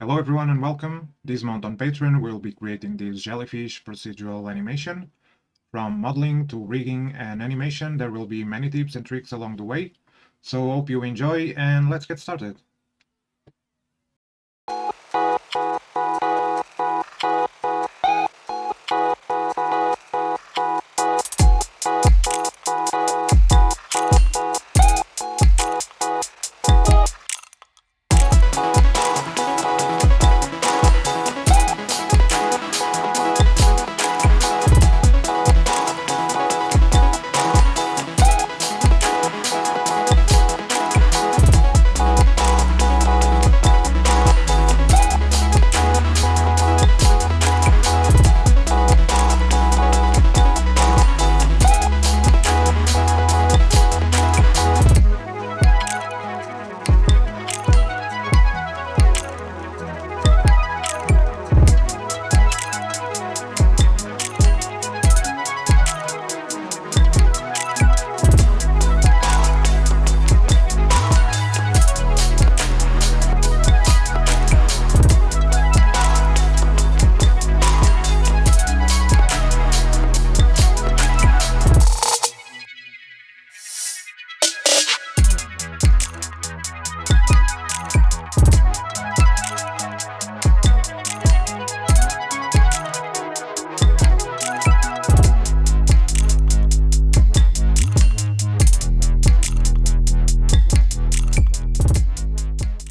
Hello everyone and welcome. This month on Patreon we'll be creating this Jellyfish procedural animation. From modeling to rigging and animation, there will be many tips and tricks along the way. So hope you enjoy and let's get started.